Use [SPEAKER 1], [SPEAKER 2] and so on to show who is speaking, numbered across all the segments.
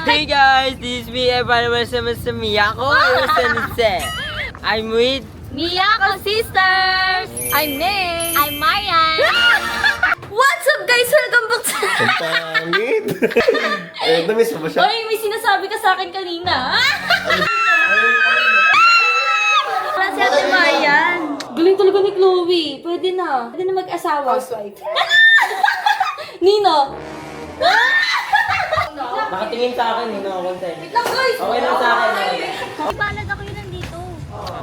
[SPEAKER 1] Hey guys, this is me, everyone sama sa Miyako Sense. I'm with
[SPEAKER 2] Miyako Sisters! I'm May! I'm Marian! What's up guys? Welcome back to...
[SPEAKER 3] Ang pangit. Namiss mo ba siya?
[SPEAKER 2] Oy, may sinasabi ka sa akin kanina. Wala si Ate Marian. Galing talaga ni Chloe. Pwede na mag-asawa. Housewife. Nino.
[SPEAKER 1] Nakatingin sa akin, hindi na content.
[SPEAKER 2] Wait lang guys.
[SPEAKER 1] Okay lang sa akin.
[SPEAKER 2] Balag ako yun nandito.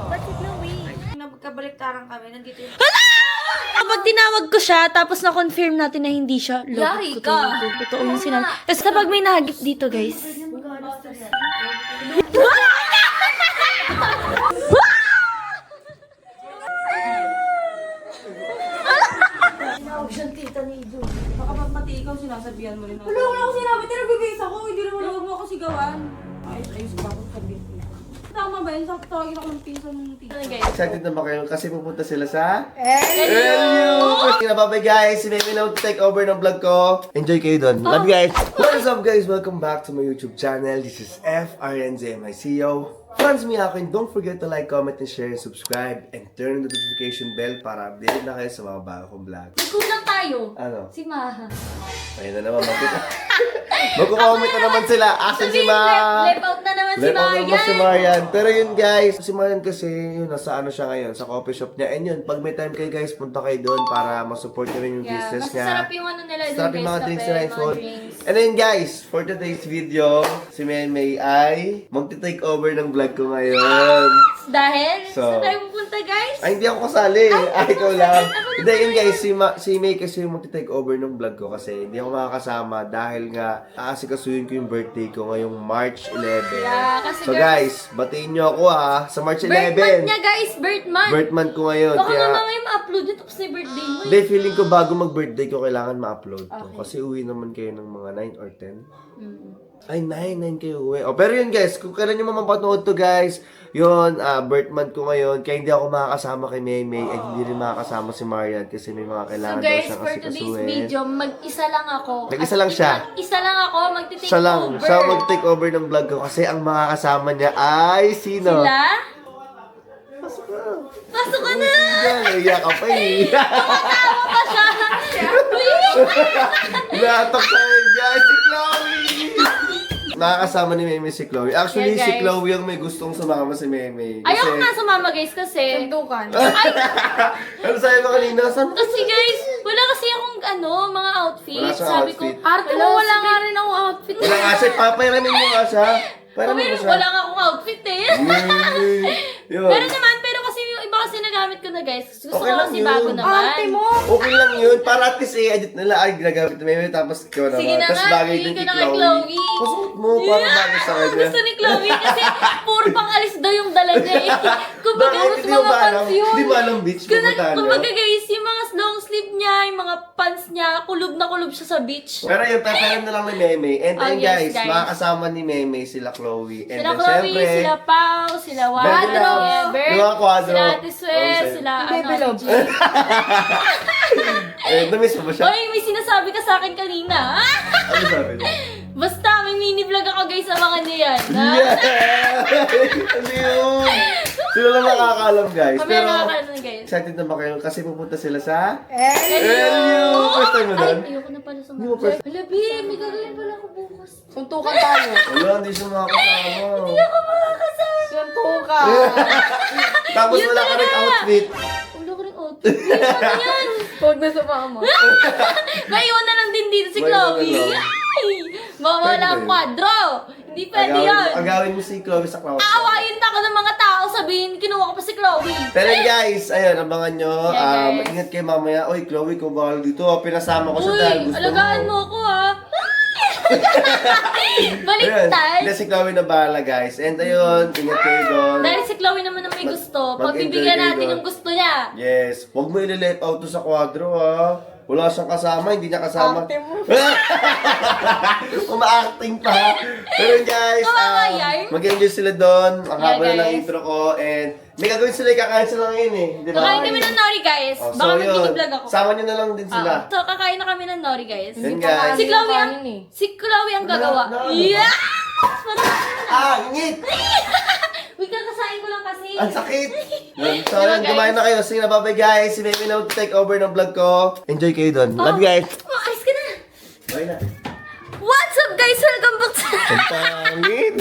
[SPEAKER 2] Ba't si Chloe? Nagkabaliktaran kami. Nandito yun. Kapag tinawag ko siya, tapos na-confirm natin na hindi siya,
[SPEAKER 4] Yari ka.
[SPEAKER 2] Totoo yung sinabi. Tapos kapag may nahagip dito, guys.
[SPEAKER 4] Tinawag siyang tita ni Jo.
[SPEAKER 5] Baka pag mati ikaw, sinasabihan mo rin ako.
[SPEAKER 4] Wala ako sinabi, tinagbigays ako. Hindi naman
[SPEAKER 5] Huwag mo ako sigawan. Ayos pa ako sabihin ko. Tama ba yun? Tawagin ako ng pinsan ng tita.
[SPEAKER 3] Excited na ba kayo kasi pupunta sila sa LU! Kinababay guys, si Memi na take over ng vlog ko. Enjoy kayo doon. Love you guys! What is up guys? Welcome back to my YouTube channel. This is FRNZMICO. Friends, me ako, and don't forget to like, comment, and share, and subscribe, and turn on the notification bell para updated na kayo sa mga bago kong vlog.
[SPEAKER 2] Nagkulang tayo.
[SPEAKER 3] Ano?
[SPEAKER 2] Si Maha.
[SPEAKER 3] Ayun na naman, magkukomment na naman sila. Asan si Ma?
[SPEAKER 2] Left out na naman si
[SPEAKER 3] Let out naman si
[SPEAKER 2] Marian.
[SPEAKER 3] Marian. Pero yun guys, si Marian kasi yun, nasa ano siya ngayon, sa coffee shop niya. And yun, pag may time kayo guys, punta kayo doon para masupport nyo rin yung business niya.
[SPEAKER 2] Masarap yung ano nila doon,
[SPEAKER 3] Sarap yung
[SPEAKER 2] guys,
[SPEAKER 3] mga drinks
[SPEAKER 2] kape,
[SPEAKER 3] nila
[SPEAKER 2] mga
[SPEAKER 3] yung food.
[SPEAKER 2] drinks.
[SPEAKER 3] And then guys, for today's video, si May ay magti-take over ng vlog ko ngayon.
[SPEAKER 2] Dahil,
[SPEAKER 3] So,
[SPEAKER 2] saan tayo pupunta guys?
[SPEAKER 3] Ay, hindi ako kasali. Ay, ikaw lang. Hindi, yun guys, si May kasi yung magti-take over ng vlog ko kasi hindi ako makakasama dahil nga aasikasuhin ko yung birthday ko ngayong March 11.
[SPEAKER 2] Yeah, kasi
[SPEAKER 3] So guys, batiin nyo ako ha, sa March 11.
[SPEAKER 2] birth month niya guys, birth month.
[SPEAKER 3] Birth month ko ngayon.
[SPEAKER 2] Baka
[SPEAKER 3] Kaya,
[SPEAKER 2] mamaya ma-upload yun tapos na yung birthday mo.
[SPEAKER 3] hindi, feeling ko bago mag-birthday ko kailangan ma-upload to. Kasi uwi naman kayo ng mga 9 or 10. Ay, 9 kayo uwi. Oh, pero yun guys, kung kailan nyo mamapanood to guys, yun, birth month ko ngayon, kaya hindi ako makakasama kay May at hindi rin makakasama si Marian kasi may mga
[SPEAKER 2] So
[SPEAKER 3] kailangan daw
[SPEAKER 2] guys,
[SPEAKER 3] siyang
[SPEAKER 2] for today's
[SPEAKER 3] asikasuhin.
[SPEAKER 2] video, mag-isa lang ako.
[SPEAKER 3] Nag-isa lang siya.
[SPEAKER 2] Isa lang ako, magti-take
[SPEAKER 3] Siya lang,
[SPEAKER 2] over.
[SPEAKER 3] siya mag-take over ng vlog ko kasi ang makakasama niya ay sino?
[SPEAKER 2] Sila?
[SPEAKER 3] Pasok na.
[SPEAKER 2] Pasok ka na!
[SPEAKER 3] Yan, naiyak ka pa eh.
[SPEAKER 2] Tama pa siya!
[SPEAKER 3] Natok sa akin guys, si Chloe! Nakakasama ni Meme si Chloe. Actually,
[SPEAKER 2] Yeah,
[SPEAKER 3] si
[SPEAKER 2] guys.
[SPEAKER 3] Chloe ang may gustong sumama si Meme.
[SPEAKER 2] Ayoko nga sumama guys kasi...
[SPEAKER 4] Suntukan.
[SPEAKER 2] Ay!
[SPEAKER 3] Ano sabi mo kanina? Saan?
[SPEAKER 2] Kasi guys, wala kasi akong mga outfit.
[SPEAKER 3] Wala siyang
[SPEAKER 2] Sabi
[SPEAKER 3] outfit.
[SPEAKER 2] ko,
[SPEAKER 4] Arte mo, wala nga rin akong outfit.
[SPEAKER 3] Wala nga siya, papayaramin mo nga siya. Payaramin mo siya.
[SPEAKER 2] Wala nga akong outfit eh.
[SPEAKER 3] Yun.
[SPEAKER 2] Pero kasi yung iba kasi nagamit ko na guys. Gusto
[SPEAKER 3] Okay
[SPEAKER 2] ko
[SPEAKER 3] lang
[SPEAKER 2] kasi
[SPEAKER 3] yun.
[SPEAKER 2] bago naman.
[SPEAKER 4] Arte mo.
[SPEAKER 3] Okay lang yun. Para at least i-edit nila. Ay, ginagamit ni Meme. Tapos ikaw naman.
[SPEAKER 2] Sige na
[SPEAKER 3] Tapos
[SPEAKER 2] nga,
[SPEAKER 3] bagay
[SPEAKER 2] bigay
[SPEAKER 3] din
[SPEAKER 2] ko
[SPEAKER 3] kay
[SPEAKER 2] na kay
[SPEAKER 3] Chloe.
[SPEAKER 2] Chloe.
[SPEAKER 3] Pasuot mo. Para bagay sa kanya.
[SPEAKER 2] Gusto ni Chloe kasi puro pang alis daw yung dala niya eh. Kumbaga,
[SPEAKER 3] Bakit?
[SPEAKER 2] mas
[SPEAKER 3] Hindi mo
[SPEAKER 2] mga
[SPEAKER 3] ba alam?
[SPEAKER 2] pants yun.
[SPEAKER 3] Hindi mo alam, bitch. Pupuntahan nyo.
[SPEAKER 2] Kumbaga guys, yung mga long sleeve niya, yung mga pants niya, kulob na kulob siya sa beach.
[SPEAKER 3] Pero yung preference na lang ni Meme. And then
[SPEAKER 2] Oh, yes,
[SPEAKER 3] guys,
[SPEAKER 2] guys.
[SPEAKER 3] makakasama ni Meme sila Chloe. And
[SPEAKER 2] Sila
[SPEAKER 3] then
[SPEAKER 2] Chloe,
[SPEAKER 3] syempre,
[SPEAKER 2] sila Pao, sila
[SPEAKER 3] Bebe
[SPEAKER 2] Wadro,
[SPEAKER 3] Love.
[SPEAKER 2] Bert,
[SPEAKER 3] Yung mga kwadro.
[SPEAKER 2] sila Ate Sue,
[SPEAKER 3] Oh,
[SPEAKER 2] sila
[SPEAKER 4] Bebe Love.
[SPEAKER 2] G.
[SPEAKER 3] namiss mo ba siya?
[SPEAKER 2] Oy, may sinasabi ka sa akin kanina.
[SPEAKER 3] Ano sabi niya?
[SPEAKER 2] Basta, may mini vlog ako guys sa mga niyan.
[SPEAKER 3] Yeah! Ano yun? Sila lang nakakaalam guys.
[SPEAKER 2] Kami
[SPEAKER 3] Pero,
[SPEAKER 2] nakakaano guys.
[SPEAKER 3] excited na ba kayo? Kasi pupunta sila sa
[SPEAKER 2] Hello!
[SPEAKER 3] LU! First time mo
[SPEAKER 2] Ay,
[SPEAKER 3] doon?
[SPEAKER 2] ayoko na pala sa
[SPEAKER 3] Hindi mo
[SPEAKER 2] mga.
[SPEAKER 3] first-
[SPEAKER 2] Hala, B, may gagawin pala ako bukas.
[SPEAKER 4] Suntukan tayo.
[SPEAKER 3] Wala, hindi siya makakasama.
[SPEAKER 2] Hindi ako makakasama.
[SPEAKER 4] Suntukan.
[SPEAKER 3] Tapos wala ka rin outfit.
[SPEAKER 2] Wala ko rin outfit. Ano yan?
[SPEAKER 4] Huwag na sumama.
[SPEAKER 2] Naiwan na lang din dito si
[SPEAKER 3] May
[SPEAKER 2] Chloe.
[SPEAKER 3] ano lang.
[SPEAKER 2] Ay, mawala ang
[SPEAKER 3] Pwede.
[SPEAKER 2] kwadro. Hindi pwede yun.
[SPEAKER 3] Agawin mo si Chloe sa cloud.
[SPEAKER 2] Aawayin pa ako ng mga tao, sabihin, kinuha ko pa si Chloe.
[SPEAKER 3] Pero guys, ayun, abangan nyo.
[SPEAKER 2] Yeah, guys.
[SPEAKER 3] Ingat kayo mamaya. Oy, Chloe, kung bawal dito. Pinasama ko siya dahil
[SPEAKER 2] Uy,
[SPEAKER 3] gusto
[SPEAKER 2] alagaan mo ako ha. Baliktad.
[SPEAKER 3] Hindi, si Chloe na bahala guys. And ayun, ingat kayo doon.
[SPEAKER 2] Dahil si Chloe naman ang may gusto,
[SPEAKER 3] mag-enjoy
[SPEAKER 2] pagbibigyan
[SPEAKER 3] kayo
[SPEAKER 2] natin
[SPEAKER 3] doon.
[SPEAKER 2] yung gusto niya.
[SPEAKER 3] Yes. Huwag mo i-let out to sa kwadro ha. Wala siyang kasama, hindi niya kasama.
[SPEAKER 4] Arte mo.
[SPEAKER 3] Uma-acting pa. Pero guys,
[SPEAKER 2] Kawawa yan.
[SPEAKER 3] mag-enjoy sila doon. Ang haba na ng
[SPEAKER 2] guys.
[SPEAKER 3] intro ko. And may gagawin sila, kakain sila ngayon eh. Di ba?
[SPEAKER 2] Kakain kami ng nori guys.
[SPEAKER 3] Oh,
[SPEAKER 2] Baka
[SPEAKER 3] yun.
[SPEAKER 2] mag-vlog ako.
[SPEAKER 3] Sama nyo na lang din sila.
[SPEAKER 2] So, kakain na kami ng nori guys.
[SPEAKER 3] Yan guys.
[SPEAKER 2] Si Chloe ang,
[SPEAKER 4] Kanin eh.
[SPEAKER 2] si Chloe ang gagawa.
[SPEAKER 3] Na- na-
[SPEAKER 2] Yeah!
[SPEAKER 3] Ingit!
[SPEAKER 2] Uy, kakasain ko lang kasi.
[SPEAKER 3] Ang sakit! So, yun, kumain na kayo. Sige na, bye-bye guys. Si Mimi na take over ng vlog ko. Enjoy kayo doon. Love you guys.
[SPEAKER 2] Oh, ayos ka na.
[SPEAKER 3] Bye na.
[SPEAKER 2] What's up guys? Welcome back to...
[SPEAKER 3] Ang pangit!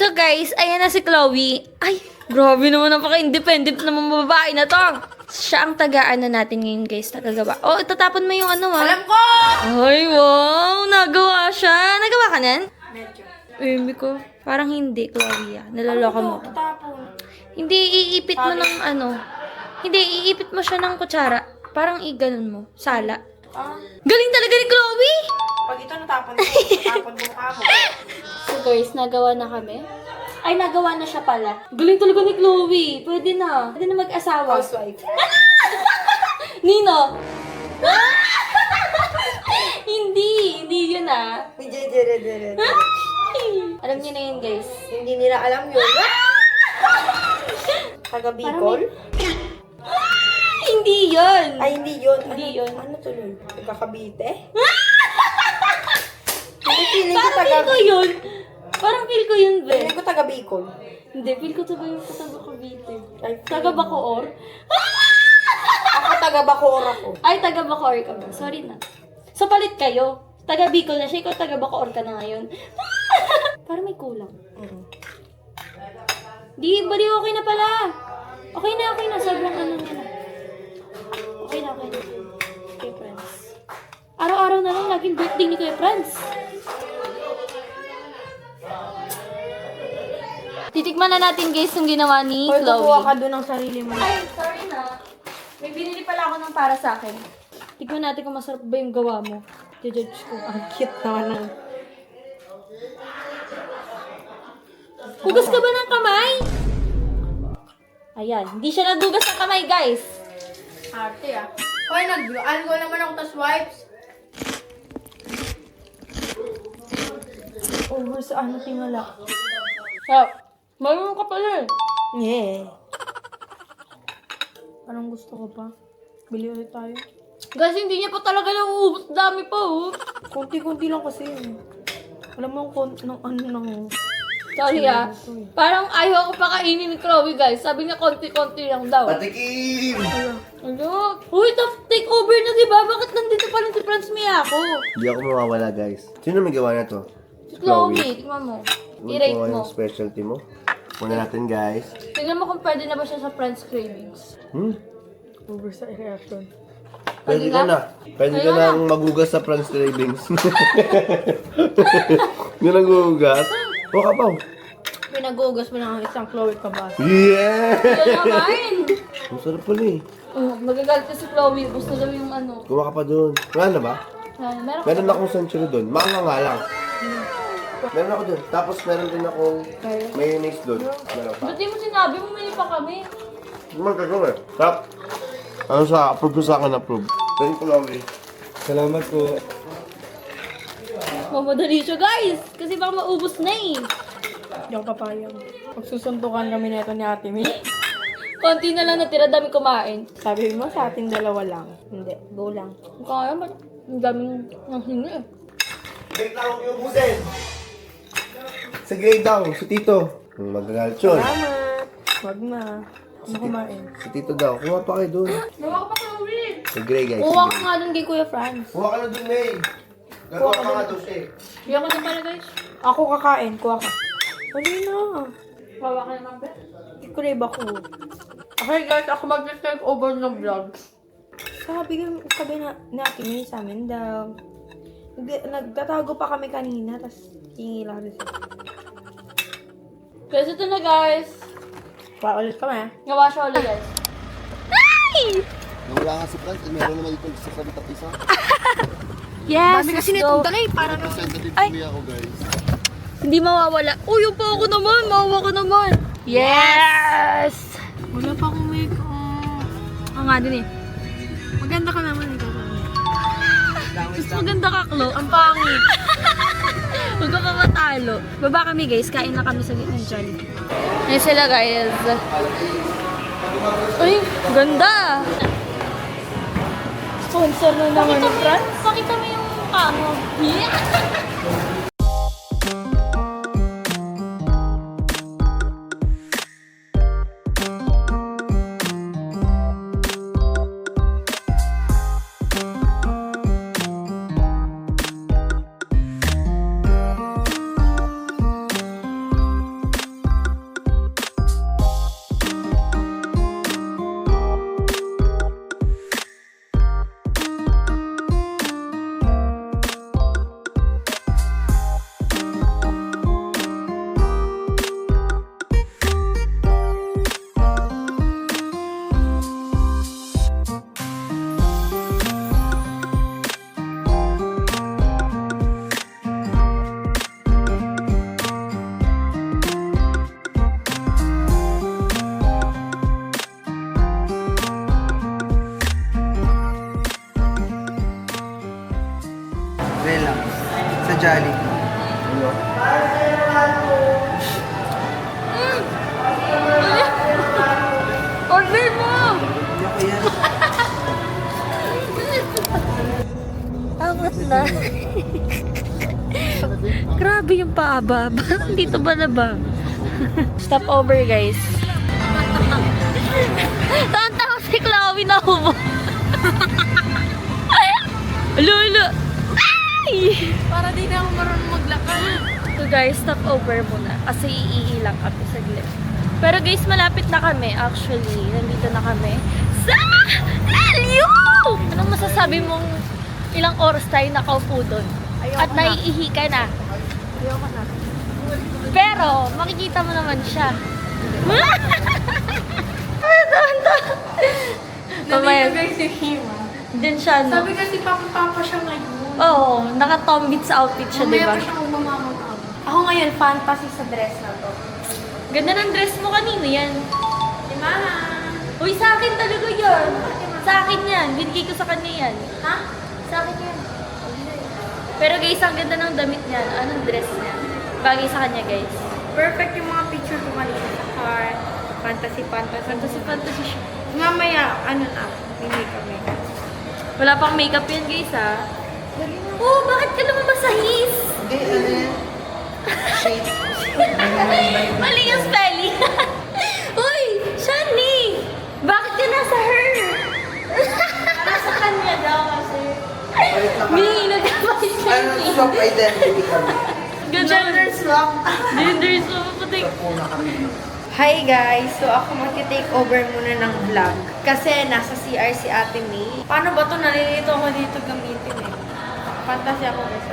[SPEAKER 2] So guys, ayan na si Chloe. Ay, grabe naman, napaka-independent naman babae na to. Siya ang tagaan na natin ngayon guys, tagagawa. Oh, itatapon mo yung ano ha. Alam ko! Ay, wow! Nagawa siya. Nagawa ka nan? Medyo. Hindi ko. Parang hindi, Chloe. Naloloka mo. Hindi, iipit mo ng ano. Hindi, iipit mo siya ng kutsara. Parang iganon mo. Sala. Galing talaga ni Chloe!
[SPEAKER 5] Pag ito natapon mo mukha mo.
[SPEAKER 2] So guys, nagawa na kami. Ay, nagawa na siya pala. Galing talaga ni Chloe. Pwede na. Pwede na mag-asawa.
[SPEAKER 5] Housewife.
[SPEAKER 2] Nino! Hindi yun ah.
[SPEAKER 5] Dire.
[SPEAKER 2] Alam niyo na yun guys.
[SPEAKER 5] Hindi nila alam yun. Taga Bicol?
[SPEAKER 2] Hindi yun!
[SPEAKER 5] Ay, hindi yun.
[SPEAKER 2] Hindi yun.
[SPEAKER 5] Ano tuloy? Taga Cavite? Hindi, feeling ko
[SPEAKER 2] Parang
[SPEAKER 5] taga...
[SPEAKER 2] feel ko yun. Parang feel ko yun, be.
[SPEAKER 5] Feeling ko taga Bicol.
[SPEAKER 2] Hindi, feel ko taga yung taga Cavite.
[SPEAKER 5] Ay,
[SPEAKER 2] Taga Bacoor?
[SPEAKER 5] Ako taga Bacoor ako.
[SPEAKER 2] Ay, taga Bacoor ka ba? Sorry na. So, palit kayo. Taga Bicol na siya, ikaw taga Bacoor ka na ngayon. Parang may kulang. Di, bali okay na pala. Okay na. Sobrang ano niya na. Okay na. Kuya Franz. Araw-araw na lang, laging birthday ni Kuya Franz. Titikman na natin guys yung ginawa ni
[SPEAKER 5] Hoy, kukuha ka
[SPEAKER 2] Chloe.
[SPEAKER 5] doon ng sarili mo.
[SPEAKER 2] Ay, sorry na. May binili pala ako ng para sa akin. Tikman natin kung masarap ba yung gawa mo. Judge ko.
[SPEAKER 5] Ang cute naman ng...
[SPEAKER 2] Hugas ka ba ng kamay? Ayan, hindi siya nadugas ng kamay, guys.
[SPEAKER 4] Arte ah. Hoy, nag-algo naman ako tas wipes.
[SPEAKER 5] Over sa ano tingala.
[SPEAKER 2] So, mayroon ka pala eh.
[SPEAKER 5] Yeah. Anong gusto ko pa? Bili ulit tayo.
[SPEAKER 2] Guys, hindi niya pa talaga nauubos. Dami pa, oh.
[SPEAKER 5] Konti-konti lang kasi. Alam mo ang
[SPEAKER 2] Sorry, ah. Parang ayaw ko pa kainin ni Chloe, guys. Sabi niya, konti-konti lang daw.
[SPEAKER 3] Patikim!
[SPEAKER 2] Ano? Uy, take over na, di ba? Bakit nandito pa rin si Franz Miyako?
[SPEAKER 3] Hindi ako mawawala guys. Sino may gawa na to?
[SPEAKER 2] Si Chloe, tingnan mo. I-rate
[SPEAKER 3] Ano
[SPEAKER 2] mo.
[SPEAKER 3] yung specialty mo? Muna natin guys.
[SPEAKER 2] Tingnan mo kung pwede na ba siya sa Franz Cravings.
[SPEAKER 5] over sa reaction.
[SPEAKER 3] Pwede ka na. Pwede ka nang magugas sa Franz Cravings. Yun ang gugas. O kapaw.
[SPEAKER 5] Pinagugas mo ng isang Chloe Cabas.
[SPEAKER 3] Yeah!
[SPEAKER 2] Yan naman!
[SPEAKER 3] Ang sarap pala eh.
[SPEAKER 2] Oh, magagalit ka si Chloe. Gusto daw yung ano.
[SPEAKER 3] Kuha ka pa doon. Wala na ba?
[SPEAKER 2] Meron ka.
[SPEAKER 3] Meron akong century doon. Maanga nga lang. Meron ako doon. Tapos meron din akong mayonnaise doon. Meron pa.
[SPEAKER 2] Ba't di mo sinabi? Bumili pa kami.
[SPEAKER 3] Magkagawa eh. Tap. Ano sa approve ko sa akin approve. Thank you, Chloe.
[SPEAKER 6] Salamat po.
[SPEAKER 2] Mamadali siya, guys. Kasi baka maubos na eh.
[SPEAKER 5] Hindi ako papayag. Magsusuntukan kami nito ni Ate May.
[SPEAKER 2] Konti na lang natira, dami kumain.
[SPEAKER 5] Sabi mo sa ating dalawa lang. Hindi, go lang.
[SPEAKER 2] Kaya ba? Ang daming nang hingi eh.
[SPEAKER 3] Grade daw yung ubusin. Sa grade daw, si Tito. Magagalit yun.
[SPEAKER 5] Salamat! Wag na. Ano kumain?
[SPEAKER 3] Si Tito daw. Kuha pa kayo doon.
[SPEAKER 2] Gawa ko pa Chloe.
[SPEAKER 3] Si Gray guys.
[SPEAKER 2] Kuha ko nga dun kay Kuya Franz.
[SPEAKER 3] Kuha ka na doon, May. Gagawa ka nga doon siya eh.
[SPEAKER 2] Hindi ako na pala, guys.
[SPEAKER 5] Ako kakain. Kuha ka. Dali na.
[SPEAKER 2] Bawa ka naman, be.
[SPEAKER 5] Ikrib ako.
[SPEAKER 4] Okay guys, ako mag-take over ng vlog.
[SPEAKER 5] Sabi na natin May sa amin daw. Nagtatago pa kami kanina, tapos hingi lang rin siya.
[SPEAKER 2] Guys, ito na, guys.
[SPEAKER 5] Paulit kami.
[SPEAKER 2] Gawa siya ulit, guys.
[SPEAKER 3] Nawala nga si Franz. Meron naman dito sa salita isa.
[SPEAKER 2] Yes, let's go.
[SPEAKER 3] Representative kuya ako guys.
[SPEAKER 2] Hindi mawawala. Uy, yung pa ako naman. Mawawa ko naman. Yes!
[SPEAKER 5] Wala pa akong make-up.
[SPEAKER 2] Ang nga din eh.
[SPEAKER 5] Maganda ka naman, ikaw.
[SPEAKER 2] Mas maganda ka, Klo. Ang pangit. Huwag ka pa matalo. Baba kami, guys. Kain na kami sa gitna ng Jollibee. Ayan sila, guys. Uy, ganda. Sponsor na naman ni Franz. Pakita mo yung mukha mo. Yeah! Grabe yung paaba. Bakit dito ba na ba? Stop over, guys. Tawa si Chloe na hubo. Lulu. Ay!
[SPEAKER 4] Para di na ako marunong maglakad.
[SPEAKER 2] So guys, stop over muna. Kasi iilang kami saglit. Pero guys, malapit na kami. Actually, nandito na kami sa LU! Anong masasabi mong ilang oras tayo nakaupo doon? At naiihi ka na?
[SPEAKER 4] Ayoko na.
[SPEAKER 2] Pero, makikita mo naman siya.
[SPEAKER 4] Nandito guys yung Hima.
[SPEAKER 2] Din siya, no?
[SPEAKER 4] Sabi kasi papa siya ngayon.
[SPEAKER 2] Oo, naka-tombit sa outfit siya, di ba?
[SPEAKER 4] Mamaya pa siya kung mamamag-am. Ako ngayon, fantasy sa dress na to.
[SPEAKER 2] Ganda ng dress mo kanino yan.
[SPEAKER 4] Si Mama.
[SPEAKER 2] Uy, sa akin talaga yan. Sa akin yan. Binigay ko sa kanya yan.
[SPEAKER 4] Ha?
[SPEAKER 2] Sa akin yan. Pero guys, ang ganda ng damit niya. Anong dress niya? Bagay sa kanya, guys.
[SPEAKER 4] Perfect yung mga picture ko kanina sa car. Fantasy.
[SPEAKER 2] Fantasy siya.
[SPEAKER 4] Mamaya, ano na, may makeup.
[SPEAKER 2] Wala pang makeup yan, guys, ha? Oh, bakit ka lumabas sa his?
[SPEAKER 3] Hindi, ano yan?
[SPEAKER 2] Mali yung spelling. Uy, Shani! Bakit ka nasa her? Nasa kanya daw kasi. May nagkapit siya.
[SPEAKER 3] Swap identity kami.
[SPEAKER 2] Gender swap. Gender swap. Putik.
[SPEAKER 4] Hi guys! So ako mag-take over muna ng vlog. Kasi nasa CR si Ate May. Paano ba to? Nalilito ako dito gamitin eh. Fantasy ako guys.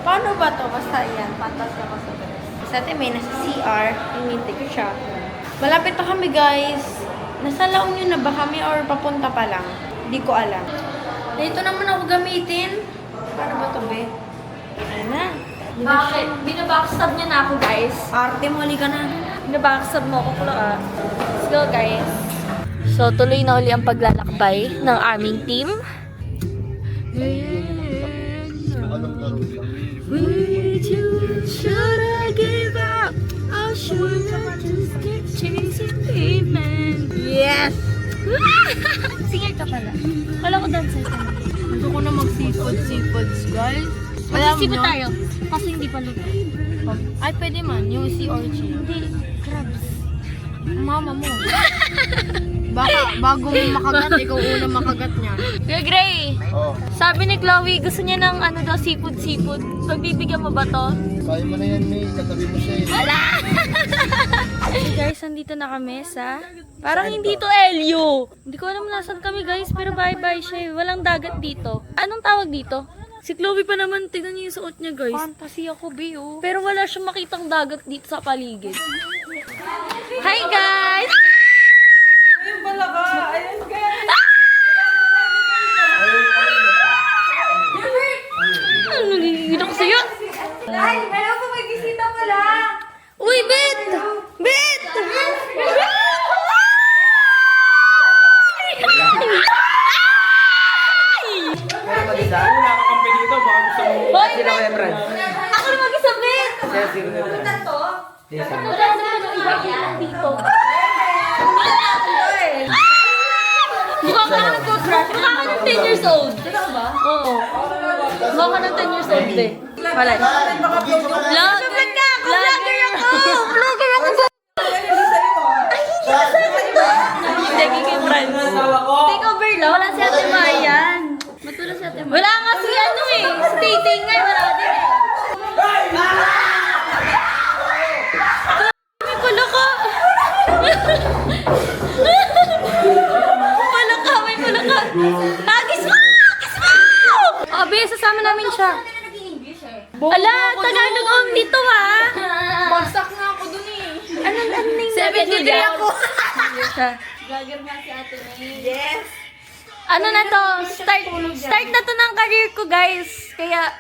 [SPEAKER 4] Paano ba to? Basta yan. Fantasy ako sa dress. Si Ate May nasa CR. Imintay ko siya. Malapit na kami guys. Nasa La Union na ba kami or papunta pa lang? Hindi ko alam. Dito naman ako gamitin. Paano ba to be? Ayan na.
[SPEAKER 2] Bakit? Binabackstab niya na ako, guys.
[SPEAKER 4] Arte mo, ka na.
[SPEAKER 2] Binabackstab mo ako, Klo, ah. Let's go, guys. So, tuloy na uli ang paglalakbay ng aming team. Should I give up? Or should I just keep chasing pavement? Yes! Singer ka pala. Wala ko dancer ka.
[SPEAKER 4] Gusto ko na mag-seafoods, guys.
[SPEAKER 2] Magsisipo tayo. Kasi hindi pa luto.
[SPEAKER 4] Ay, pwede man. Yung sea orchid.
[SPEAKER 2] Hindi, crabs.
[SPEAKER 4] Mama mo. Baka bago mo makagat, ikaw una makagat niya.
[SPEAKER 2] Kuya Gray,
[SPEAKER 3] Oh,
[SPEAKER 2] sabi ni Chloe, gusto niya ng ano daw, seafood. Pagbibigyan mo ba to?
[SPEAKER 3] kaya mo na yan, May. Katabi mo siya eh.
[SPEAKER 2] Wala! Hey guys, nandito na kami sa... Parang hindi to LU. Hindi ko alam nasan kami guys, pero bye-bye siya. Walang dagat dito. Anong tawag dito? Si Chloe pa naman, tignan niyo yung suot niya guys.
[SPEAKER 4] Fantasy ako, Bio.
[SPEAKER 2] Pero wala siyang makitang dagat dito sa paligid. Hi guys! Ano nagigigil ako sa'yo?
[SPEAKER 4] Ay, hello po, may bisita pala.
[SPEAKER 2] Uy, Bet! Bet!
[SPEAKER 3] Kaya mag-isa?
[SPEAKER 2] Hoy, Bet! Ako na mag-isa, Bet!
[SPEAKER 3] Kaya sino na ito?
[SPEAKER 2] Wala naman ang iba yan dito. Mukha ka ng toothbrush. Mukha ka ng 10 years old. Totoo ba? Oo. Mukha ka ng 10 years old, eh. Wala. Vlogger ka! Vlogger ako! Vlogger ako! Hindi, kikay friends. Take over lang. Wala si Ate Mayan. Ba't wala si Ate Mayan? Wala nga si ano eh. Stay nga. Wala din eh. May pala ka. May pala ka. Agis mo! Agis mo! Abe, sasama namin siya. Ala, Tagalog only to ha.
[SPEAKER 4] Bagsak nga ako dun eh.
[SPEAKER 2] Ano na yung
[SPEAKER 4] 73 ako.
[SPEAKER 2] Vlogger nga si Ate May.
[SPEAKER 4] Yes.
[SPEAKER 2] Ano na to? Start na to ng career ko, guys. Kaya,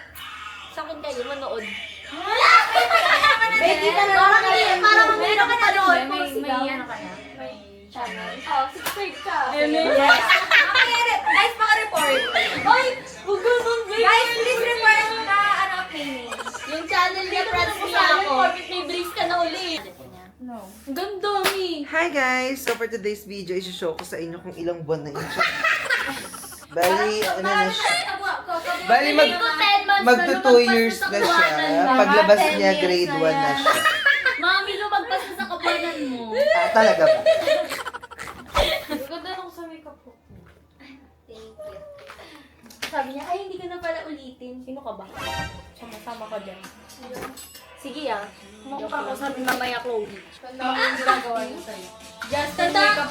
[SPEAKER 2] sa akin kayo, manood.
[SPEAKER 4] Becky ka na lang.
[SPEAKER 2] Para meron ka panood.
[SPEAKER 4] May ano ka na?
[SPEAKER 2] May channel. Oh, subscribe ka.
[SPEAKER 4] Yes. Guys, maka-report.
[SPEAKER 2] Ay, huwag ganun, guys.
[SPEAKER 4] Guys, please report na ano, Mimi.
[SPEAKER 2] Yung channel niya, friends niya ako. May brace ka na uli. No. Ganda, Mi.
[SPEAKER 6] Hi guys! So for today's video, isi-show ko sa inyo kung ilang buwan na yun siya. Bali, ano na siya? Bali, magto 2 years na siya. Paglabas niya, grade 1 na siya.
[SPEAKER 2] Mami, lumagpas na sa kapanan mo.
[SPEAKER 6] Ah, talaga ba?
[SPEAKER 2] Ganda nung sa makeup ko. Thank you. Sabi niya, ay, hindi ka na pala ulitin. Sino ka ba? Sama-sama ka dyan. Sige ah. Kumukha ko sabi mamaya, Chloe. Tanda ko yung ginagawa niya sa'yo.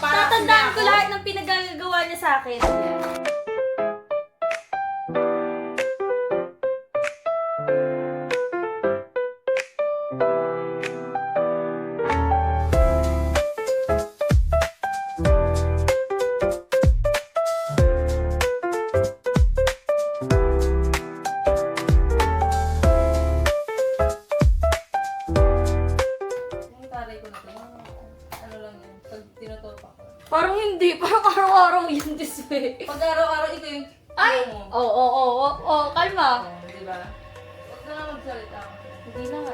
[SPEAKER 2] Tatandaan ko lahat ng pinagagawa niya sa akin. Parang hindi. Parang araw-araw yun this way.
[SPEAKER 4] Pag araw-araw ito yung...
[SPEAKER 2] Ay! Oo. Kalma.
[SPEAKER 4] Diba? Huwag ka na magsalita.
[SPEAKER 2] Hindi na nga.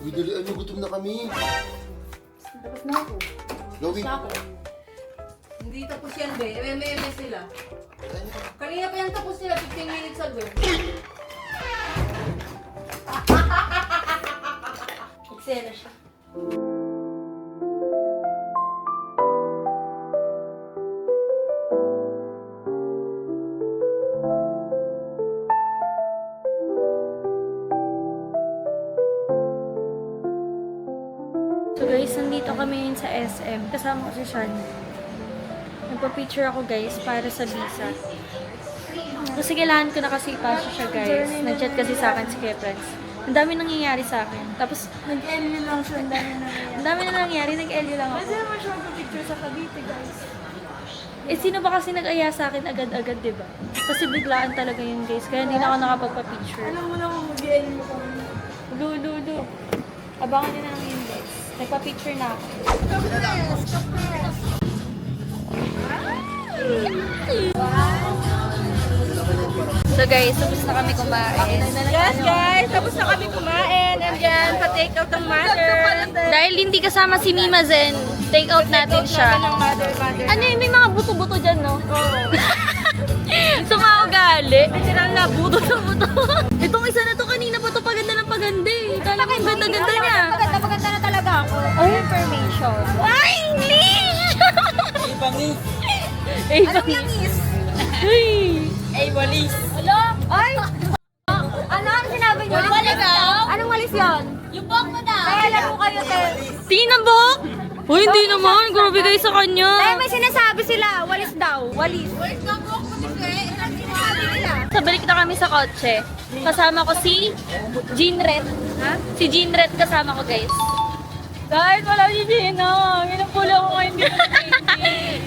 [SPEAKER 3] Uy, dalian mo, gutom na kami.
[SPEAKER 4] Tapos na ako.
[SPEAKER 3] Gawin.
[SPEAKER 4] Hindi tapos yan, be. May sila. Kanina pa yan tapos sila, 15 minutes ago.
[SPEAKER 2] Eksena siya.
[SPEAKER 5] So guys, nandito kami ngayon sa SM. Kasama ko si Sean. Nagpa-picture ako guys para sa visa. Kasi kailangan ko na kasi ipasya siya guys. Nag-chat kasi sa akin si Keprens. Ang dami nangyayari sa akin. Tapos, nag-LU lang siya. Ang dami na nangyayari. Nag-LU lang ako. Kasi naman siya magpa-picture sa Cavite guys. Eh, sino ba kasi nag-aya sa akin agad-agad, diba? Kasi biglaan talaga yun guys. Kaya hindi na ako nakapagpa-picture. Alam mo na kung mag-LU kami. Lulu. Abangan nyo na lang yun guys. Nagpa-picture na ako.
[SPEAKER 2] So guys, tapos na kami kumain.
[SPEAKER 5] Yes guys, tapos na kami kumain. Andyan, pa-take out ng mother.
[SPEAKER 2] Dahil hindi kasama si Mima Zen, take out natin siya.
[SPEAKER 5] Mother.
[SPEAKER 2] Ano yun, may mga buto-buto dyan, no? Oo. Sumaugali.
[SPEAKER 5] Sinang na, buto sa buto.
[SPEAKER 2] Itong isa na to, kanina pa to paganda ng paganda eh. Kala ko ang ganda-ganda niya.
[SPEAKER 5] Maganda na talaga ako. Information.
[SPEAKER 2] Ay, English!
[SPEAKER 5] Anong langis?
[SPEAKER 2] Ay, walis.
[SPEAKER 5] Ay! Ano ang sinabi niyo?
[SPEAKER 2] Walis daw?
[SPEAKER 5] Anong walis yun?
[SPEAKER 2] Yung bok mo daw.
[SPEAKER 5] Kaya lang po kayo, te.
[SPEAKER 2] Tingin ng bok? Uy, hindi naman. Grabe kayo sa kanya.
[SPEAKER 5] Ay, may sinasabi sila. Walis daw. Walis. Walis ng buhok mo, te. Ang sinasabi nila.
[SPEAKER 2] So, balik na kami sa kotse. Kasama ko si Jeanret. Ha? Si Jeanret kasama ko, guys.
[SPEAKER 5] Guys, wala si Gina. Ginapula ko ngayon.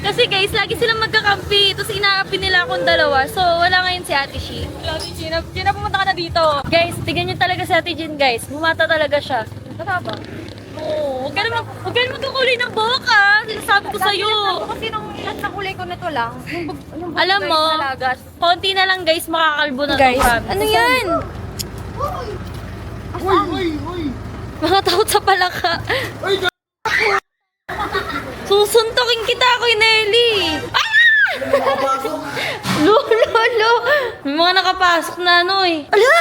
[SPEAKER 2] Kasi guys, lagi silang magkakampi. Tapos inaapi nila akong dalawa. So, wala ngayon si Ate Shi.
[SPEAKER 5] Wala si Gina. Gina, pumunta ka na dito.
[SPEAKER 2] Guys, tignan nyo talaga si Ate Jean, guys. Bumata talaga siya.
[SPEAKER 5] Mataba.
[SPEAKER 2] Oo, huwag ka naman magkukulay ng buhok, ah. Sinasabi ko sa'yo.
[SPEAKER 5] Kasi nung last na kulay ko nito lang. Yung
[SPEAKER 2] Alam mo, konti na lang guys, makakalbo na guys. Ano yan? Mga takot sa palaka. Susuntokin kita, Kuya Nelly. Ah! Lolo. May mga nakapasok na ano eh. Ala!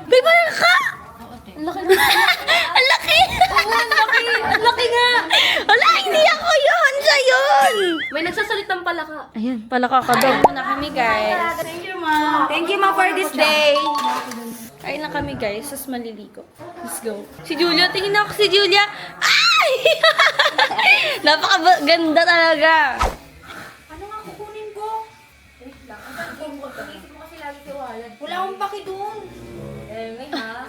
[SPEAKER 2] May palaka! Ang laki na. Ang laki! Ang laki nga! Ala, hindi ako yun! Siya yun!
[SPEAKER 4] May nagsasalitang palaka.
[SPEAKER 2] Ayan, palaka ka daw. Muna kami guys.
[SPEAKER 5] Thank you, ma, for this day.
[SPEAKER 2] Kain na kami guys, tapos maliligo. Let's go. Si Julia, tingin ako si Julia. Ay! Napakaganda talaga.
[SPEAKER 5] Ano nga kukunin ko? Wait lang. Ang mo kasi lagi si Walad. Wala akong paki doon.
[SPEAKER 4] May ha?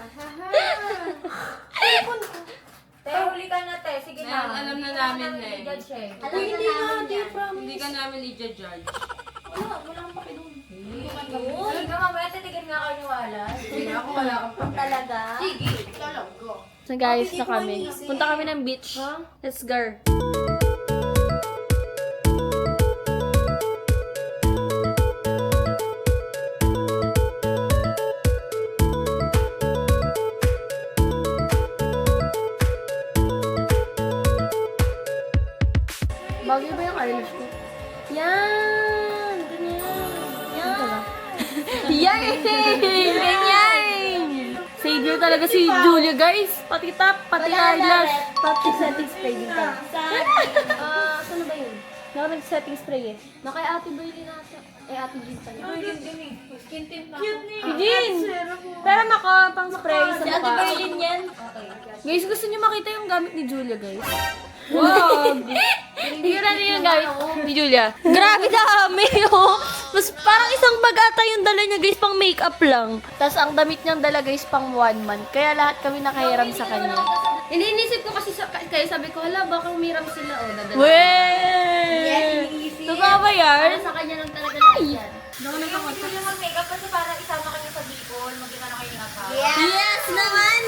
[SPEAKER 4] huli ka na, te. Sige na.
[SPEAKER 1] Alam na namin na eh.
[SPEAKER 4] Hindi na, di promise.
[SPEAKER 1] Hindi ka namin i-judge.
[SPEAKER 4] Wala kang pakilong. Sige nga, mamaya titigan nga kayo ni Wala. Sige na, ako wala kang talaga. Sige, talaga.
[SPEAKER 5] So guys, na kami. Punta kami ng beach. Let's go. Bagay ba yung eyelash ko? Yan! Ganyan! Yan! Yan! Ganyan! Savior talaga si Julia, guys! Pati top, pati eyelash, pati setting spray din ka.
[SPEAKER 2] Saan ba yun?
[SPEAKER 5] Naka nag-setting spray eh.
[SPEAKER 2] Na kay Ate Berlin nata. Ate Jean pa niya.
[SPEAKER 4] Skin tint na.
[SPEAKER 5] Jean! Pero ako, pang spray sa
[SPEAKER 2] Si Ate
[SPEAKER 5] mukha.
[SPEAKER 2] Berlin yan.
[SPEAKER 5] Guys, gusto niyo makita yung gamit ni Julia, guys? Wow! Hindi ko na yung gamit ni Julia. Grabe dami, oh! Mas parang isang bag ata yung dala niya, guys, pang makeup lang. Tapos ang damit niyang dala, guys, pang 1 month. Kaya lahat kami nakahiram sa kanya.
[SPEAKER 2] Iniisip ko kasi kayo, sabi ko, hala, baka umiram sila, oh, dadala.
[SPEAKER 5] Wey! Totoo ba yan?
[SPEAKER 2] Sa kanya lang talaga lahat yan.
[SPEAKER 4] Gusto niyo mag-makeup kasi para isama kayo sa Bicol. Magkita na kayo ng account.
[SPEAKER 2] Yes naman!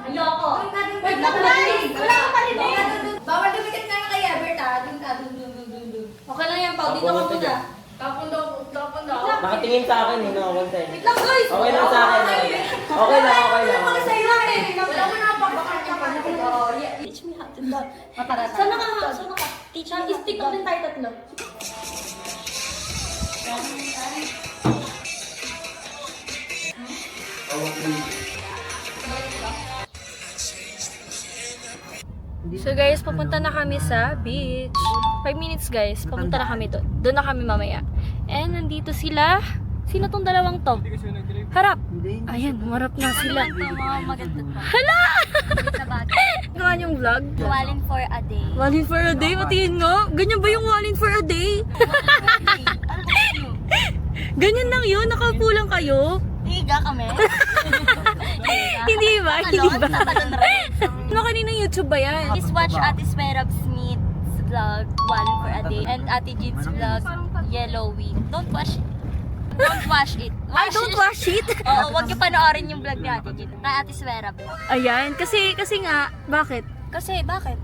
[SPEAKER 4] Ayoko. Wait lang, guys! Wala kang palitin! Bawal dumikit nga kay Ebert, ha? Dun ka, dun.
[SPEAKER 2] Okay lang yan, Pao. Dito ka muna.
[SPEAKER 4] Tapon daw.
[SPEAKER 1] Nakatingin sa akin eh, nakakonta eh.
[SPEAKER 4] Wait lang, guys!
[SPEAKER 1] Okay lang sa akin. Okay lang.
[SPEAKER 4] Wala sa'yo lang eh. Wala mo na pagbakan niya pa.
[SPEAKER 2] Teach me how to do. Saan ka? Teach me. Stick up din tayo tatlo.
[SPEAKER 5] So guys, papunta na kami sa beach. 5 minutes guys, papunta na kami doon. Doon na kami mamaya. And nandito sila. Sino tong dalawang to? Harap! Ayan, humarap na sila. Hala! Gawa niyong vlog?
[SPEAKER 2] Walin for a day.
[SPEAKER 5] Walin for a day? Patingin nga. Ganyan ba yung walin for a day? Ganyan lang yun? Nakaupo lang kayo?
[SPEAKER 2] Higa kami.
[SPEAKER 5] Hindi ba? Hindi ba?
[SPEAKER 2] Tatalon rin.
[SPEAKER 5] Ano kaninang YouTube ba yan?
[SPEAKER 2] Please watch Ate Swerab Smith's vlog, Walin for a Day, and Ate Jean's vlog, Yellowing. Don't watch it. Don't watch it.
[SPEAKER 5] I don't watch it.
[SPEAKER 2] Oo, wag niyo panoorin yung vlog ni Ate Jean. Kay Ate Swerab.
[SPEAKER 5] Ayan, kasi nga, bakit?
[SPEAKER 2] Kasi, bakit?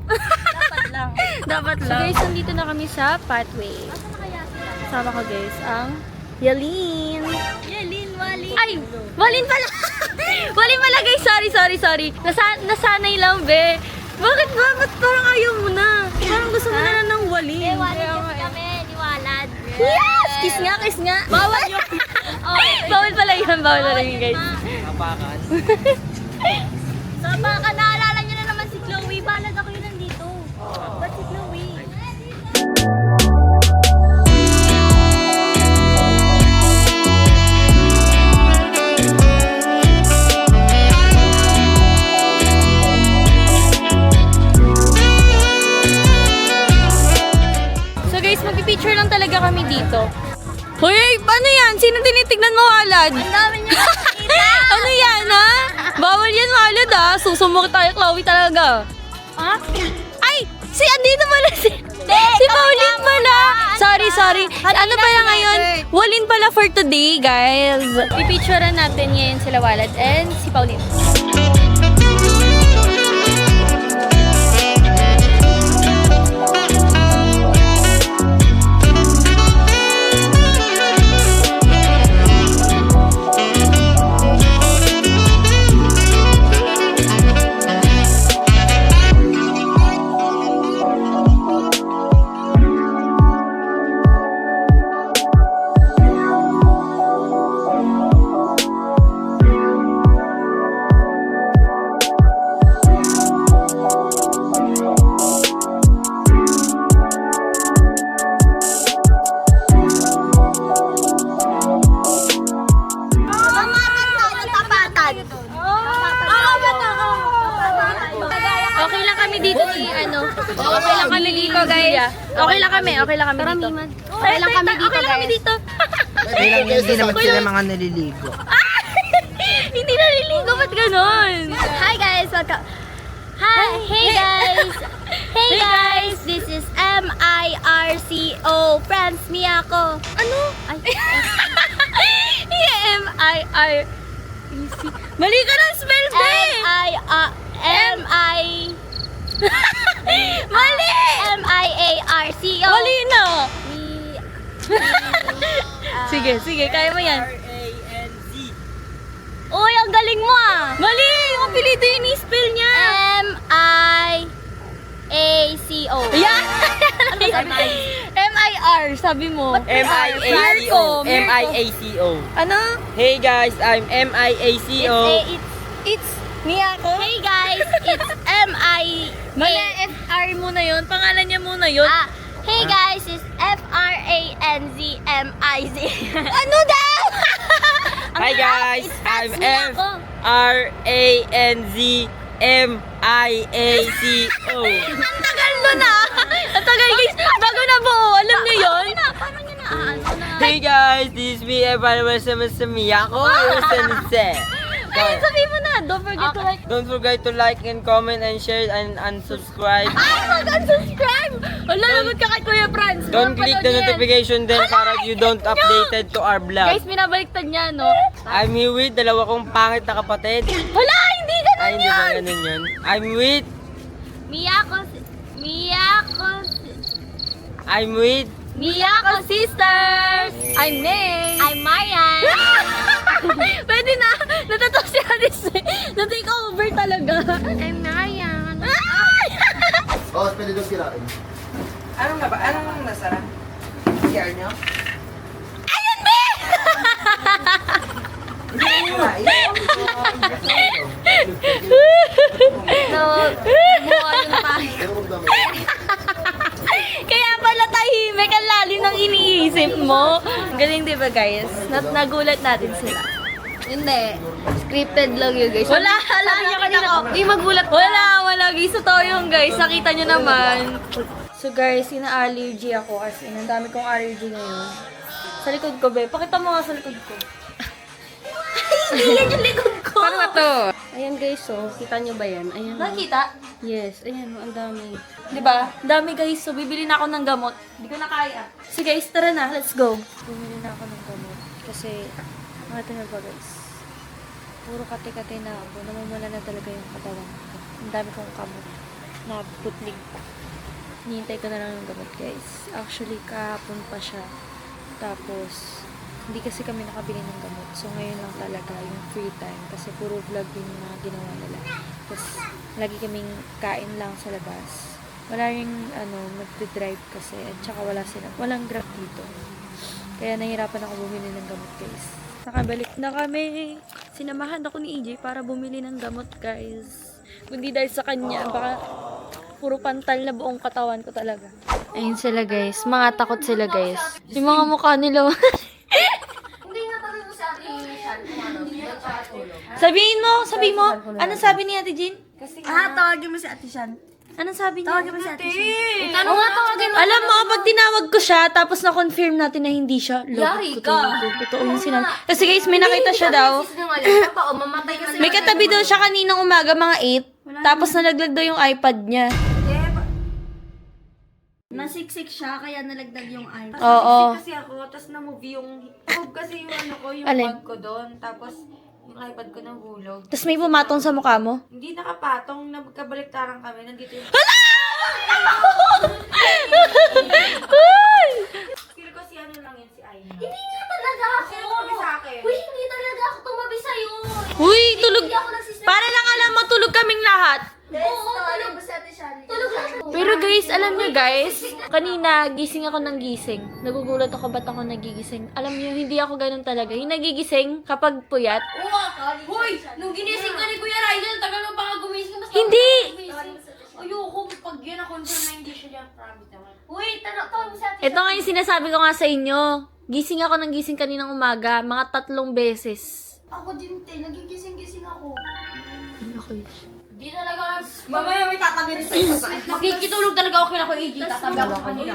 [SPEAKER 2] Dapat lang.
[SPEAKER 5] Dapat lang. So guys, nandito na kami sa pathway.
[SPEAKER 2] Nasaan na kaya sila?
[SPEAKER 5] Sama ko guys, ang Yalin.
[SPEAKER 2] Yelin, Walin.
[SPEAKER 5] Ay! Walin pala! Walin pala guys, sorry. Nasanay lang, be. Bakit ba? Ba't parang ayaw mo na? Parang gusto mo na ng Walin.
[SPEAKER 2] Walin kasi kami, ni Walad.
[SPEAKER 5] Yes! Kiss nga. Bawal yun. Bawal pala yun, guys.
[SPEAKER 1] Kapakan.
[SPEAKER 2] So baka naalala niyo na naman si Chloe. Balad ako yun nandito. Ba't si Chloe?
[SPEAKER 5] So guys, magpipicture lang talaga kami dito. Hoy, ano yan? Sino tinitignan mo, Alad?
[SPEAKER 2] Ang dami niyo nakikita.
[SPEAKER 5] Ano yan, ha? Bawal yan, Alad, ha? Susumok tayo, Chloe, talaga.
[SPEAKER 2] Ha?
[SPEAKER 5] Ay! Andito pala si Pauline pala! Sorry. Ano pala ngayon? Walin pala for today, guys. Pipicturean natin ngayon sila Walad and si Pauline.
[SPEAKER 2] ah. Okay lang kami dito. Okay lang kami dito.
[SPEAKER 6] Okay lang yun, hindi naman sila mga naliligo.
[SPEAKER 2] Hindi naliligo, ba't ganon?
[SPEAKER 5] Hi guys, welcome. Hi, hey guys. Hey guys, this is MIRCO. Friends, Miyako.
[SPEAKER 2] Ano?
[SPEAKER 5] Ay,
[SPEAKER 2] M-I-R-E-C. Mali ka ng spell, be! Mali!
[SPEAKER 5] MIARCO.
[SPEAKER 2] Mali na! Sige, kaya mo yan.
[SPEAKER 1] R-A-N-Z.
[SPEAKER 5] Uy, ang galing mo ah.
[SPEAKER 2] Mali! Yung apelido yun i-spell niya.
[SPEAKER 5] MIACO.
[SPEAKER 2] Yan! M-I-R, sabi mo.
[SPEAKER 1] M-I-A-C-O.
[SPEAKER 2] Mirko.
[SPEAKER 1] M-I-A-C-O.
[SPEAKER 2] Ano?
[SPEAKER 1] Hey guys, I'm M-I-A-C-O.
[SPEAKER 2] It's Miyako.
[SPEAKER 5] Hey guys, it's
[SPEAKER 2] Mali, F-R muna yun. Pangalan niya muna yun.
[SPEAKER 5] Hey guys, it's FRANZMIZ.
[SPEAKER 2] Ano daw?
[SPEAKER 1] Hi guys, I'm F-R-A-N-Z-M-I-A-C-O.
[SPEAKER 2] Ang tagal nun ah. Ang tagal guys. Bago na buo. Alam niyo yun?
[SPEAKER 5] Paano nyo na
[SPEAKER 1] Hey guys, this is me, Miyako.
[SPEAKER 2] Ayun, sabihin mo na. Don't forget to like.
[SPEAKER 1] Don't forget to like and comment and share and unsubscribe.
[SPEAKER 2] Mag-unsubscribe! Wala naman ka kay Kuya Franz.
[SPEAKER 1] Don't click the notification bell para you don't updated to our vlog.
[SPEAKER 2] Guys, binabaliktad niya, no?
[SPEAKER 1] I'm here with dalawa kong pangit na kapatid.
[SPEAKER 2] Wala! Hindi ganun
[SPEAKER 1] Ay, hindi ba ganun yun? I'm with
[SPEAKER 2] Miyako Sisters! I'm Nay!
[SPEAKER 5] I'm Marian.
[SPEAKER 2] Pwede na! Natatawa si Aris. Na-take over talaga.
[SPEAKER 5] I'm Marian.
[SPEAKER 3] Oh, pwede doon kirain.
[SPEAKER 6] Anong nasara? CR nyo?
[SPEAKER 3] Pero kung dami.
[SPEAKER 2] Kaya pala tahimik ang lalim ng iniisip mo. Galing, di ba guys? Nagulat natin sila.
[SPEAKER 5] Hindi. Scripted lang yun, guys.
[SPEAKER 2] Wala, sabi niya kanina ko. Di magulat. Wala guys. Totoo yung guys. Nakita niyo naman. So guys, ina-allergy ako. As in, ang dami kong allergy ngayon. Sa likod ko, be. Pakita mo nga sa likod ko. Yan yung likod ko.
[SPEAKER 5] Paano ba to? Ayan guys, so. Kita nyo ba yan? Ayan.
[SPEAKER 2] Nakita?
[SPEAKER 5] Yes, ayan. Ang dami.
[SPEAKER 2] Diba? Dami guys. So, bibili na ako ng gamot. Hindi ko na kaya. So guys, tara na. Let's go. Bumili na ako ng gamot. Kasi, nakita nyo ba guys? Puro kate-kate na ako. Namumula na talaga yung katawan ko. Ang dami kong kamot. Naputlig. Hinihintay ko na lang ng gamot guys. Actually, kahapon pa siya. Tapos, hindi kasi kami nakabili ng gamot. So, ngayon lang talaga yung free time. Kasi puro vlog din yung mga ginawa nila. Tapos, lagi kaming kain lang sa labas. Wala rin, magdidrive kasi. At saka walang grab dito. Kaya nahirapan ako bumili ng gamot, guys. Nakabalik na kami. Sinamahan ako ni EJ para bumili ng gamot, guys. Kundi dahil sa kanya, baka puro pantal na buong katawan ko talaga. Ayun sila, guys. Mga takot sila, guys. Yung mga mukha nila. Sabihin mo. Ano sabi ni Ate Jean?
[SPEAKER 4] Tawagin mo si Ate Shan.
[SPEAKER 2] Anong sabi niya?
[SPEAKER 4] Tawagin mo si Ate Shan.
[SPEAKER 2] Ano nga tawagin mo? Alam mo, pag tinawag ko siya, tapos na-confirm natin na hindi siya,
[SPEAKER 5] Yari
[SPEAKER 2] love ko
[SPEAKER 5] ka.
[SPEAKER 2] talaga. Totoo yung sinabi. Kasi guys, may nakita siya daw.
[SPEAKER 5] Mamatay ka
[SPEAKER 2] May katabi daw siya kaninang umaga, mga 8. Tapos nalaglag daw yung iPad niya.
[SPEAKER 4] Nasiksik siya, kaya nalagdag yung iPad.
[SPEAKER 2] Oo.
[SPEAKER 4] Kasi ako, tapos na-move yung... Move kasi yung yung
[SPEAKER 2] Alin?
[SPEAKER 4] bag ko doon. Tapos, yung iPad ko nahulog.
[SPEAKER 2] Tapos may pumatong sa mukha mo.
[SPEAKER 4] Hindi nakapatong, nagkabaliktaran kami. Nandito yung... Feel ko si ano lang yun, si Aina.
[SPEAKER 5] Hindi nga talaga ako.
[SPEAKER 4] Sino tumabi sa akin?
[SPEAKER 5] Uy, hindi talaga ako tumabi sa'yo.
[SPEAKER 2] Uy, tulog.
[SPEAKER 5] Hindi ako nagsisnap.
[SPEAKER 2] Para lang alam mo, tulog kaming lahat.
[SPEAKER 5] Oo, tulog. Tulog ako.
[SPEAKER 2] Pero guys, alam niyo guys, kanina gising ako ng gising. Nagugulat ako ba't ako nagigising. Alam niyo, hindi ako ganun talaga. Yung nagigising kapag puyat.
[SPEAKER 5] Hoy, nung ginising ka ni Kuya Ryan, tagal mo pa nga gumising. Mas
[SPEAKER 2] Hindi!
[SPEAKER 5] Ayoko, pag yun na-confirm na hindi siya yung promise naman. Uy, tawag mo sa atin.
[SPEAKER 2] Ito nga yung sinasabi ko nga sa inyo. Gising ako ng gising kaninang umaga, mga 3 beses.
[SPEAKER 5] Ako din, te. Nagigising-gising ako.
[SPEAKER 2] Okay.
[SPEAKER 4] Di talaga. Mamaya may tatabi rin sa'yo. Makikitulog talaga ako kila ko, AJ. Tatabi ako kanina.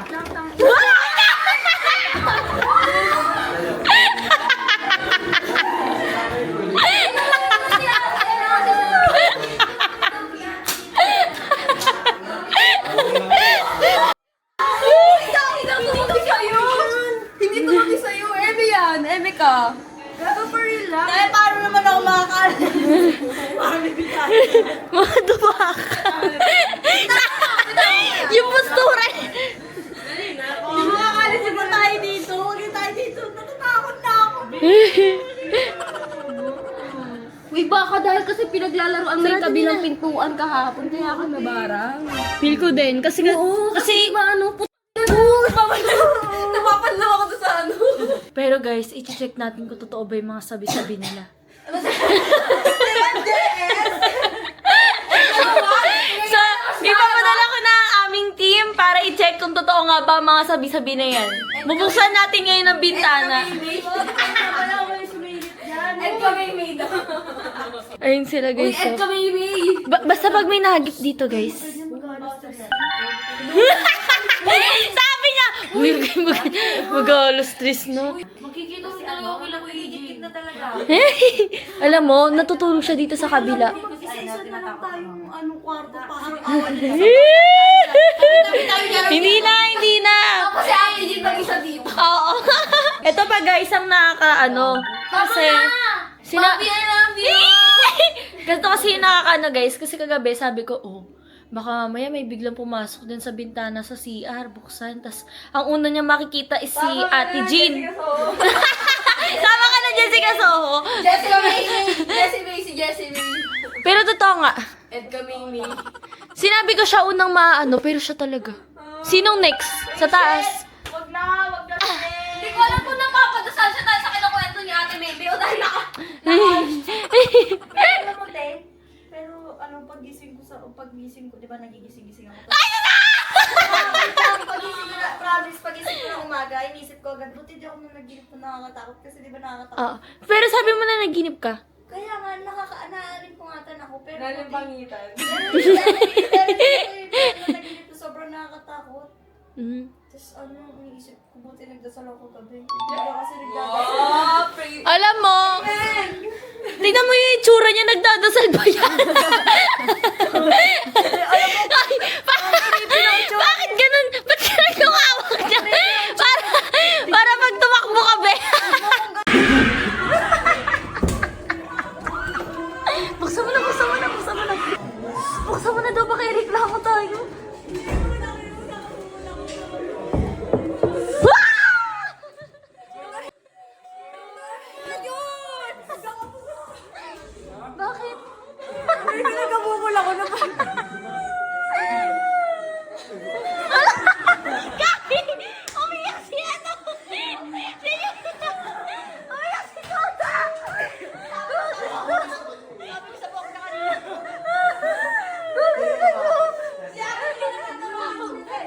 [SPEAKER 4] Hindi tumabi sa'yo. Eme yan. Eme ka. Gato for real lang. Dahil paano naman ako makakalit?
[SPEAKER 2] Mga dubak. Yung postura.
[SPEAKER 4] Hindi makakalit ba tayo dito? Huwag tayo dito. Natatakot na ako. Uy, baka dahil kasi pinaglalaroan mo yung kabilang pintuan kahapon, kaya ako nabarang.
[SPEAKER 2] Feel ko din. Kasi
[SPEAKER 4] Maano, napapanlaw ako doon sa ano.
[SPEAKER 2] pero guys, i-check natin kung totoo ba yung mga sabi-sabi nila. So, ipapadala ko na ang aming team para i-check kung totoo nga ba ang mga sabi-sabi na yan. Bubuksan natin ngayon ang bintana.
[SPEAKER 4] Ed kami may daw.
[SPEAKER 2] Ayun sila
[SPEAKER 4] Uy,
[SPEAKER 2] guys.
[SPEAKER 4] Ed
[SPEAKER 2] So.
[SPEAKER 4] kami may.
[SPEAKER 2] Basta pag may nahagip dito guys. Sabi niya! Uy, mag-alos stress no.
[SPEAKER 4] Makikita ko talaga ako kila ko, AJ. na talaga.
[SPEAKER 2] Alam mo, natutulog siya dito sa kabila.
[SPEAKER 4] Isa na lang tayong anong kwarto pa.
[SPEAKER 2] Hindi na.
[SPEAKER 4] Kasi AJ mag-isa dito.
[SPEAKER 2] Oo. Ito pa guys, ang nakaka-ano. Kasi,
[SPEAKER 4] Papi, I love you!
[SPEAKER 2] ganito kasi yung nakaka-ano guys. Kasi kagabi sabi ko, baka mamaya may biglang pumasok din sa bintana sa CR, buksan. Tapos, ang una niya makikita is si Ate Jean. Sama ka na, Jessica Soho.
[SPEAKER 4] Jessie May.
[SPEAKER 2] Pero totoo nga,
[SPEAKER 4] Ed kami may.
[SPEAKER 2] sinabi ko siya unang maano, pero siya talaga. Sinong next? Sa taas?
[SPEAKER 4] Wag na. Hindi ko alam kung napapadasal siya dahil sa kinukwento ni Ate Maybe o dahil
[SPEAKER 7] Alam mo, Te, pero pagising ko, di ba nagigising-gising ako? Pagising ko ng umaga, inisip ko agad, buti di ako nung naginip na nakakatakot kasi di ba nakakatakot?
[SPEAKER 2] Pero sabi mo na naginip ka.
[SPEAKER 7] Kaya nga, nakakaaalimpungatan ako, pero
[SPEAKER 4] Nalimpangitan.
[SPEAKER 7] naginip ko sobrang nakakatakot. Tapos iniisip ko, buti nagdasal ako gabi. Di ba kasi nagdadasal?
[SPEAKER 2] Alam mo, tingnan mo yung itsura niya, nagdadasal ba yan? Bakit ganun? Ba't ganun yung hawak niya? Para pag tumakbo ka, be. Buksan mo na. Buksan mo na daw, baka i-reklamo tayo. Bakit?
[SPEAKER 4] Nagkabukol ako na pa.
[SPEAKER 2] Umiyak si ano? Umiyak si Kota!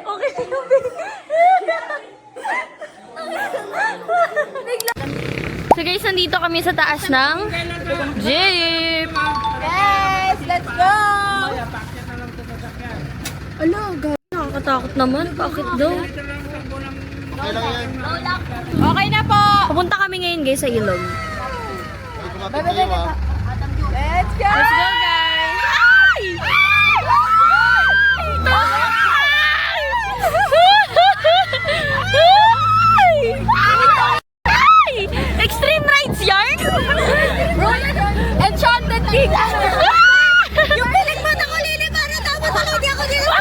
[SPEAKER 2] Okay na yung So guys, nandito kami sa taas ng jeep!
[SPEAKER 4] Yes! Let's go!
[SPEAKER 2] Ala, nakakatakot naman. Bakit daw?
[SPEAKER 4] Okay na po!
[SPEAKER 2] Pupunta kami ngayon guys sa ilog.
[SPEAKER 4] Let's go!
[SPEAKER 2] Let's go guys! Extreme rides yarn?
[SPEAKER 4] Enchanted Peak! Yung piling mo na kulili para dapat ako di ako dito.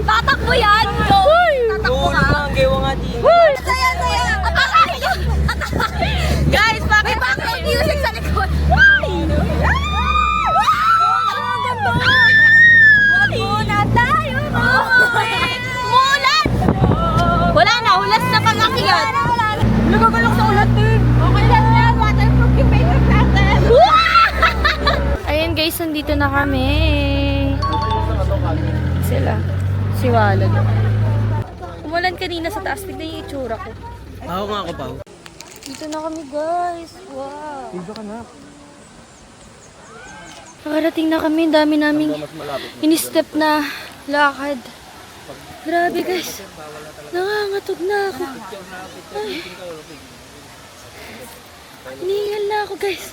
[SPEAKER 4] Tatakbo yan! Tatakbo ka! Saya!
[SPEAKER 2] Guys, bakit
[SPEAKER 4] Background music sa likod! Wag muna tayo
[SPEAKER 2] Mulan! Wala na, hulas na pag-akyat.
[SPEAKER 4] Nagagalok sa ulat din! Okay lang yan! Waterproof yung makeup natin!
[SPEAKER 2] Ayan guys, nandito na kami. Sila. Si Walad. Umulan kanina sa taas. Tignan yung itsura ko.
[SPEAKER 1] Ako nga ako, Pao.
[SPEAKER 5] Dito na kami, guys. Wow.
[SPEAKER 3] Dito ka na.
[SPEAKER 5] Nakarating na kami. Dami naming ini-step na lakad. Grabe, guys. Nangangatog na ako. Ay. Hinihingal na ako, guys.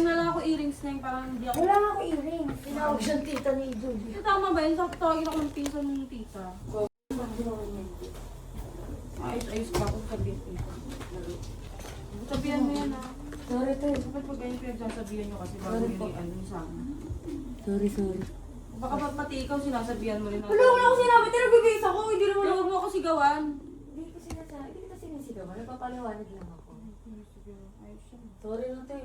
[SPEAKER 7] Wala ako earrings na yung parang hindi ako... Wala ako earrings. Tinawag siyang tita ni Julie. Tama ba yun? Tawagin ako ng pinsan ng tita. Ayos pa akong sabihin tita. Sabihan mo yan ha. Sorry to. Bakit pag ganyan pinagsasabihan nyo kasi bago yun ano sana? Sorry. Baka pati ikaw sinasabihan mo rin. Wala ako sinabi. Tinabibigis ako. Hindi naman huwag mo ako sigawan.
[SPEAKER 8] Hindi kita sinisigawan. Nagpapaliwanag lang ako. Sorry na, te.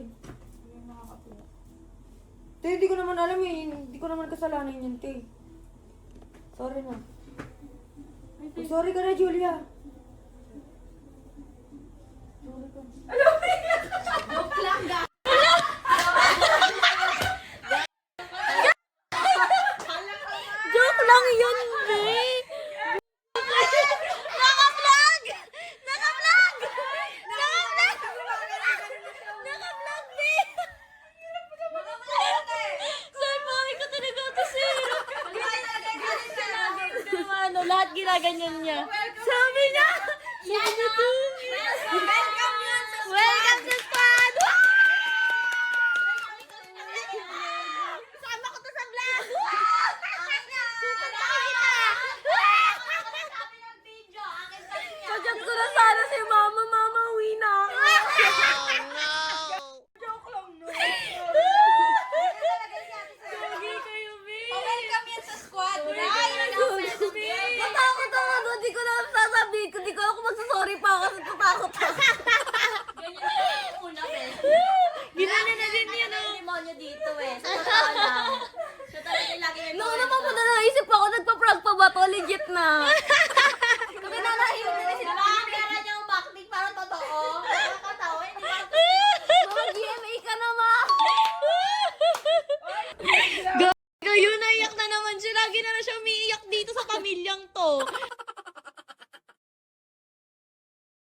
[SPEAKER 7] Te, hindi ko naman alam eh. Hindi ko naman kasalanan yun, te. Sorry na. Sorry ka na, Julia.
[SPEAKER 5] Joke lang yun, be. Naka-vlog! Naka-vlog! Naka-vlog! Naka-vlog, be! Sorry, ko talaga ito, sir. Ano, lahat ginaganyan niya. Sabi niya, welcome to squad! Sama ko to sa vlog! Kajat ko na sana si mama, uwi na ako.
[SPEAKER 7] Joke lang, no?
[SPEAKER 5] Gagi kayo, be.
[SPEAKER 7] Welcome yan sa squad.
[SPEAKER 5] Natakot ako, hindi ko na sasabihin ko, hindi ko ako magsasorry pa ako kasi tatakot ako. Ginanya na din yan, oh.
[SPEAKER 8] Demonyo dito eh. Sa totoo lang. Sa talaga lagi may
[SPEAKER 5] Noong napapunta na naisip ako, nagpa-prank pa ba to? Legit na.